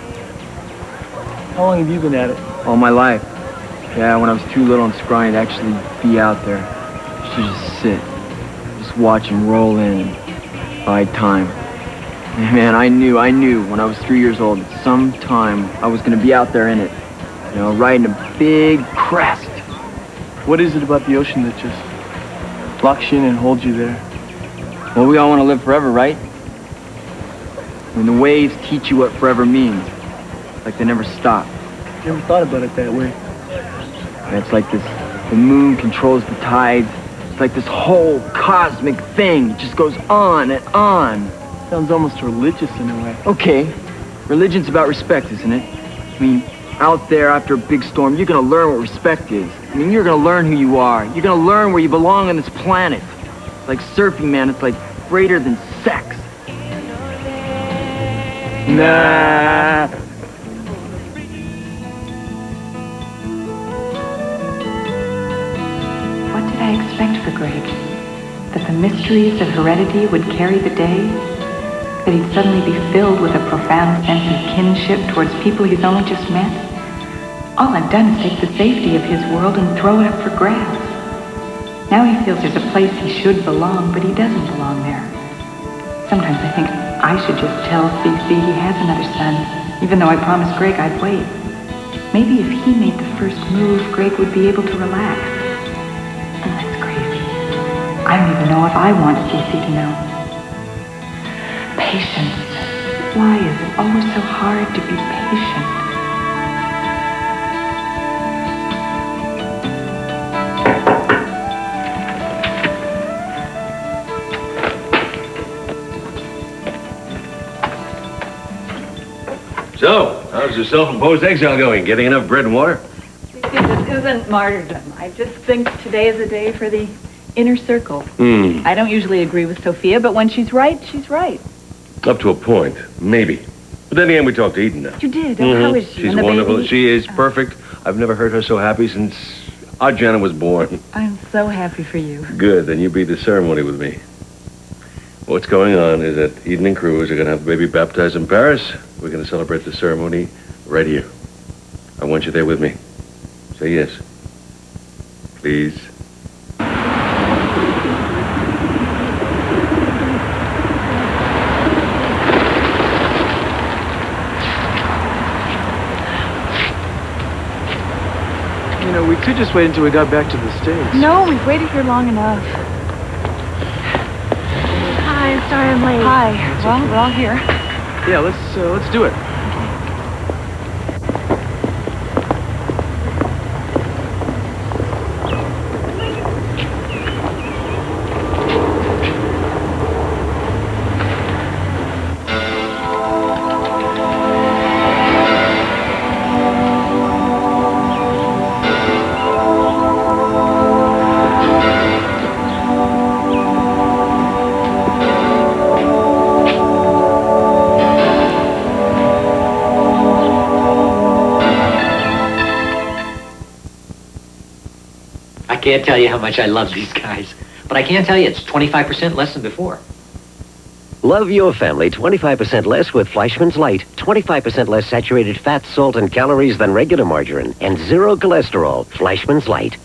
How long have you been at it? All my life. Yeah, when I was too little and scrawny to actually be out there. I used to just sit. Just watch them roll in and bide time. And man, I knew when I was 3 years old that sometime I was gonna be out there in it. You know, riding a big crest. What is it about the ocean that just locks you in and holds you there? Well, we all want to live forever, right? I mean, the waves teach you what forever means. Like they never stop. Never thought about it that way. And it's like this, the moon controls the tides. It's like this whole cosmic thing. It just goes on and on. Sounds almost religious in a way. Okay, religion's about respect, isn't it? I mean, out there after a big storm, you're gonna learn what respect is. I mean, you're gonna learn who you are. You're gonna learn where you belong on this planet. It's like surfing, man. It's like greater than sex. Nah. What did I expect for Greg? That the mysteries of heredity would carry the day? That he'd suddenly be filled with a profound sense of kinship towards people he's only just met? All I've done is take the safety of his world and throw it up for grabs. Now he feels there's a place he should belong, but he doesn't belong there. Sometimes I think I should just tell CC he has another son, even though I promised Greg I'd wait. Maybe if he made the first move, Greg would be able to relax. Oh, that's crazy. I don't even know if I want CC to know. Patience. Why is it always so hard to be patient? So, how's the self-imposed exile going? Getting enough bread and water? This isn't martyrdom. I just think today is a day for the inner circle. I don't usually agree with Sophia, but when she's right, she's right. Up to a point, maybe. But then in the end, we talked to Eden now. You did? Oh, how is she? She's And the wonderful. baby? She is perfect. I've never heard her so happy since our Jenna was born. I'm so happy for you. Good, then you be the ceremony with me. What's going on is that Eden and Cruz are going to have the baby baptized in Paris. We're going to celebrate the ceremony right here. I want you there with me. Say yes. Please. You know, we could just wait until we got back to the States. No, we've waited here long enough. Hi, I'm sorry I'm late. Hi. Well, we're all here. Yeah, let's do it. I can't tell you how much I love these guys, but I can tell you it's 25% less than before. Love your family 25% less with Fleischmann's Light. 25% less saturated fat, salt, and calories than regular margarine. And zero cholesterol. Fleischmann's Light.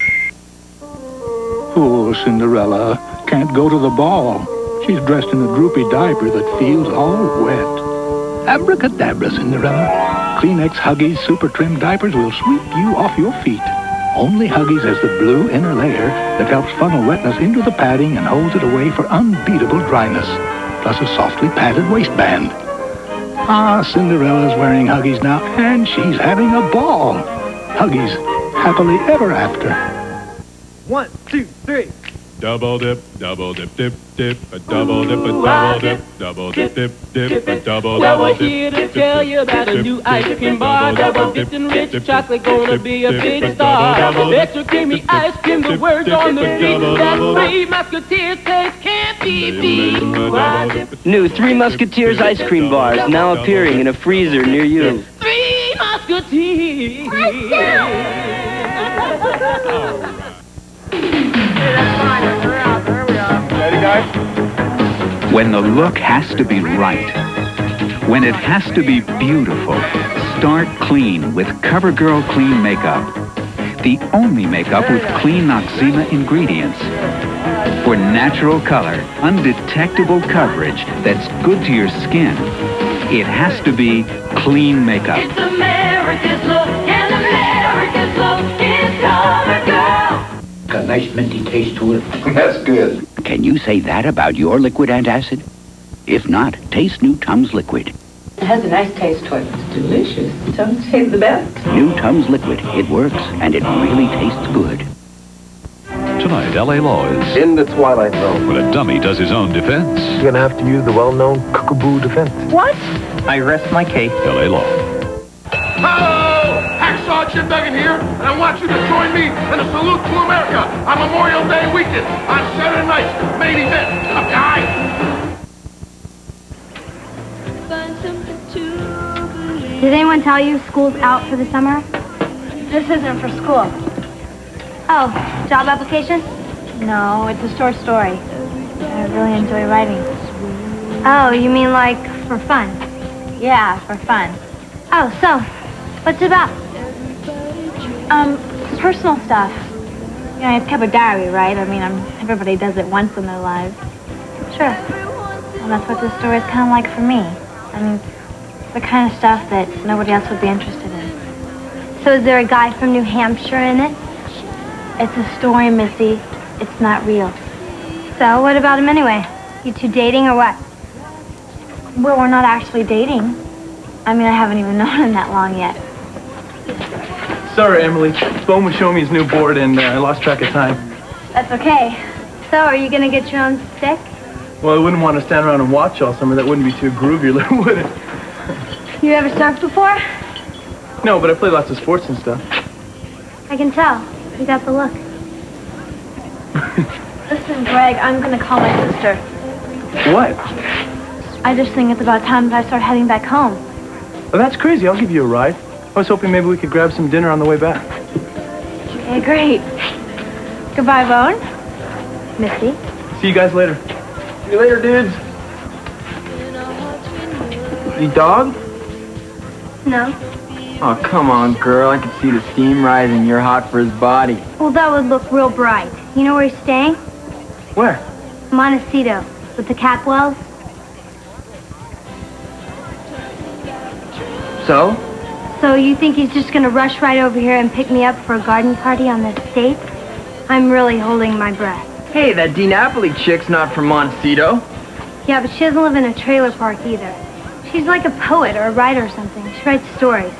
Poor Cinderella can't go to the ball. She's dressed in a droopy diaper that feels all wet. Abracadabra, Cinderella. Kleenex Huggies Super Trim Diapers will sweep you off your feet. Only Huggies has the blue inner layer that helps funnel wetness into the padding and holds it away for unbeatable dryness, plus a softly padded waistband. Ah, Cinderella's wearing Huggies now, and she's having a ball. Huggies, happily ever after. 1, 2, 3. Double dip, dip, dip, a double dip, double dip, dip, a double Well, we're dip, here to dip, tell dip, you about a dip, new dip, ice dip, cream dip, bar. double Double dip, dipped in dip, rich chocolate, gonna be a dip, big dip, star. double dip, Extra creamy ice cream, the words on the beat. That Three Musketeers taste can't be beat. New Three Musketeers ice cream bars now appearing in a freezer near you. Three Musketeers. Ready, guys? When the look has to be right, when it has to be beautiful, start clean with CoverGirl Clean Makeup. The only makeup with clean Noxzema ingredients. For natural color, undetectable coverage that's good to your skin, it has to be clean makeup. It's America's look, and America's look is CoverGirl. Got a nice minty taste to it. That's good. Can you say that about your liquid antacid? If not, taste new Tums Liquid. It has a nice taste to it. It's delicious. Tums taste the best. New Tums Liquid. It works, and it really tastes good. Tonight, L.A. Law is In the Twilight Zone. when a dummy does his own defense. You're gonna have to use the well-known Cockaboo defense. What? I rest my case. L.A. Law. Hello! Hacksaw Jim Duggan here, and I want you to join me in a salute to America on Memorial Day weekend on Saturday night's main event. Up, guys! Did anyone tell you school's out for the summer? This isn't for school. Oh, job application? No, it's a short story. I really enjoy writing. Oh, you mean like for fun? Yeah, for fun. Oh, so, what's it about? Personal stuff. You know, it's kept a diary, right? I mean, everybody does it once in their lives. Sure. Well, that's what this story is kind of like for me. I mean, the kind of stuff that nobody else would be interested in. So is there a guy from New Hampshire in it? It's a story, Missy. It's not real. So what about him anyway? You two dating or what? Well, we're not actually dating. I mean, I haven't even known him that long yet. Sorry, Emily. Bone was showing me his new board, and I lost track of time. That's okay. So, are you gonna get your own stick? Well, I wouldn't want to stand around and watch all summer. That wouldn't be too groovy, would it? You ever surfed before? No, but I play lots of sports and stuff. I can tell. You got the look. Listen, Greg, I'm gonna call my sister. What? I just think it's about time that I start heading back home. Well, that's crazy. I'll give you a ride. I was hoping maybe we could grab some dinner on the way back. Okay, great. Goodbye, Bone. Missy. See you guys later. See you later, dudes. You dog? No. Oh, come on, girl. I can see the steam rising. You're hot for his body. Well, that would look real bright. You know where he's staying? Where? Montecito, with the Catwells. So? So you think he's just gonna rush right over here and pick me up for a garden party on the estate? I'm really holding my breath. Hey, that Dee Napoli chick's not from Montecito. Yeah, but she doesn't live in a trailer park either. She's like a poet or a writer or something. She writes stories.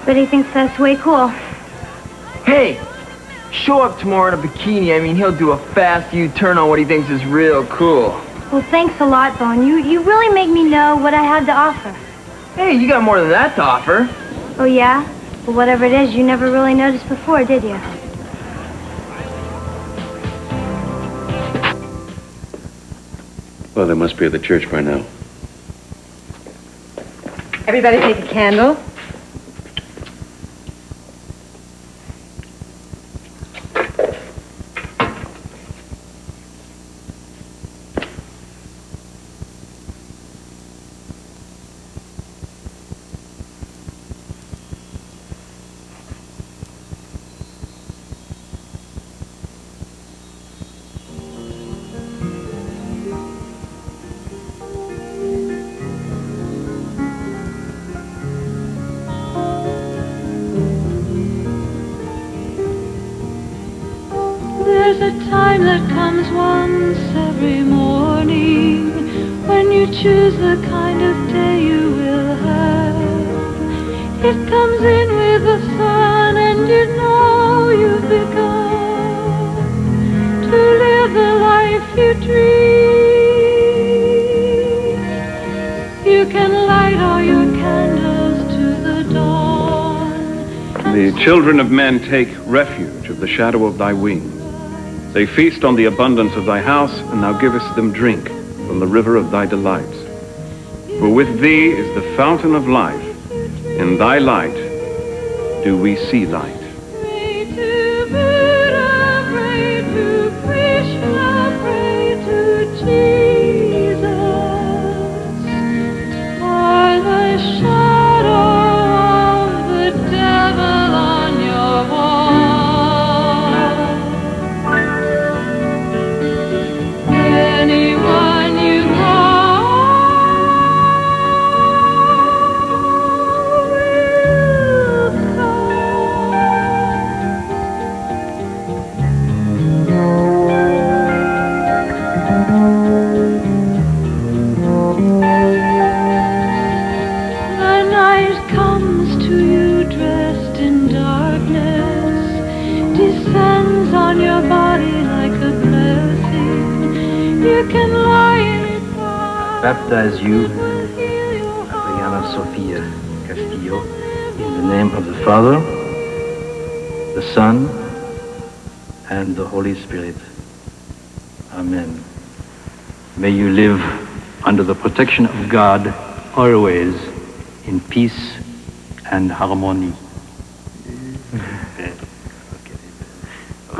But he thinks that's way cool. Hey, show up tomorrow in a bikini. I mean, he'll do a fast U-turn on what he thinks is real cool. Well, thanks a lot, Bone. You really make me know what I had to offer. Hey, you got more than that to offer. Oh, yeah? Well, whatever it is, you never really noticed before, did you? Well, they must be at the church by now. Everybody take a candle. There's a time that comes once every morning when you choose the kind of day you will have. It comes in with the sun and you know you've begun to live the life you dream. You can light all your candles to the dawn. The children of men take refuge of the shadow of thy wings. They feast on the abundance of thy house, and thou givest them drink from the river of thy delights. For with thee is the fountain of life. In thy light do we see light. Pray to Buddha, pray to Krishna, pray to Jesus. For the shadow of the devil on your wall. Anyone you call will come. baptize you, Adriana Sofia Castillo, in the name of the Father, the Son, and the Holy Spirit. Amen. May you live under the protection of God always in peace and harmony.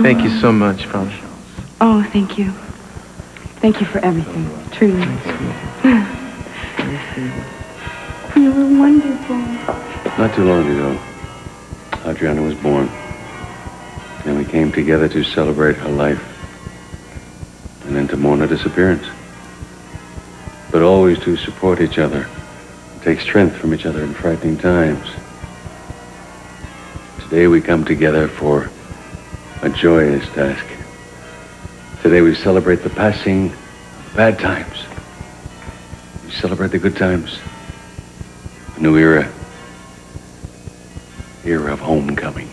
Thank you so much, Father. Oh, thank you. Thank you for everything, truly. You were wonderful. Not too long ago, Adriana was born. And we came together to celebrate her life. And then to mourn her disappearance. But always to support each other. Take strength from each other in frightening times. Today we come together for a joyous task. Today we celebrate the passing of bad times. We celebrate the good times. A new era. Era of homecoming.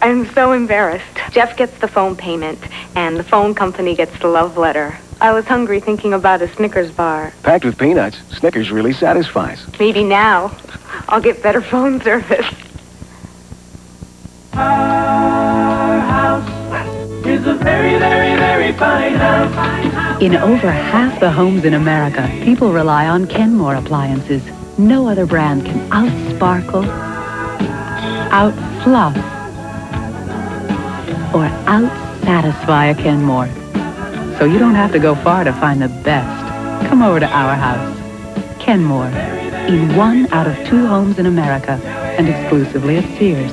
I'm so embarrassed. Jeff gets the phone payment, and the phone company gets the love letter. I was hungry thinking about a Snickers bar. Packed with peanuts, Snickers really satisfies. Maybe now I'll get better phone service. Our house is a very, very, very fine house. In over half the homes in America, people rely on Kenmore appliances. No other brand can out-sparkle, out-fluff, or out-satisfy a Kenmore. So you don't have to go far to find the best. Come over to our house. Kenmore, in 1 out of 2 homes in America, and exclusively at Sears.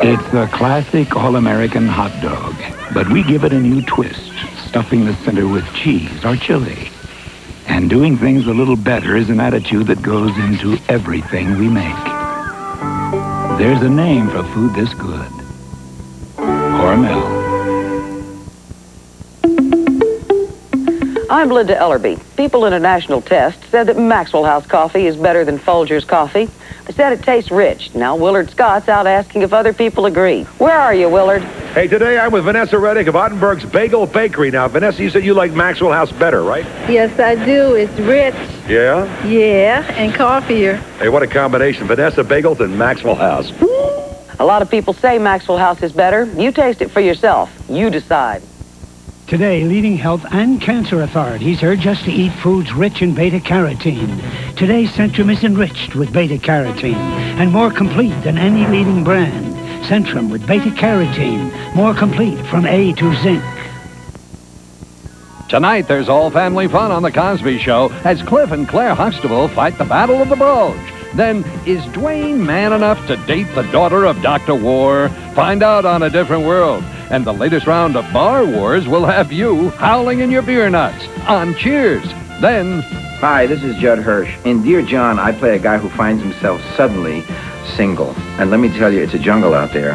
It's the classic all-American hot dog, but we give it a new twist, stuffing the center with cheese or chili. And doing things a little better is an attitude that goes into everything we make. There's a name for food this good. Hormel. I'm Linda Ellerby. People in a national test said that Maxwell House coffee is better than Folgers coffee. They said it tastes rich. Now Willard Scott's out asking if other people agree. Where are you, Willard? Hey, today I'm with Vanessa Reddick of Ottenberg's Bagel Bakery. Now, Vanessa, you said you like Maxwell House better, right? Yes, I do. It's rich. Yeah? Yeah, and coffeeier. Hey, what a combination. Vanessa Bagels and Maxwell House. A lot of people say Maxwell House is better. You taste it for yourself. You decide. Today, leading health and cancer authorities urge us to eat foods rich in beta-carotene. Today, Centrum is enriched with beta-carotene and more complete than any leading brand. Centrum with beta-carotene, more complete from A to zinc. Tonight, there's all-family fun on The Cosby Show as Cliff and Claire Huxtable fight the Battle of the Bulge. Then, is Dwayne man enough to date the daughter of Dr. War? Find out on A Different World. And the latest round of Bar Wars will have you howling in your beer nuts on Cheers. Then... Hi, this is Judd Hirsch. In Dear John, I play a guy who finds himself suddenly single. And let me tell you, it's a jungle out there.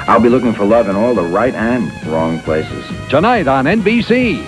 I'll be looking for love in all the right and wrong places. Tonight on NBC.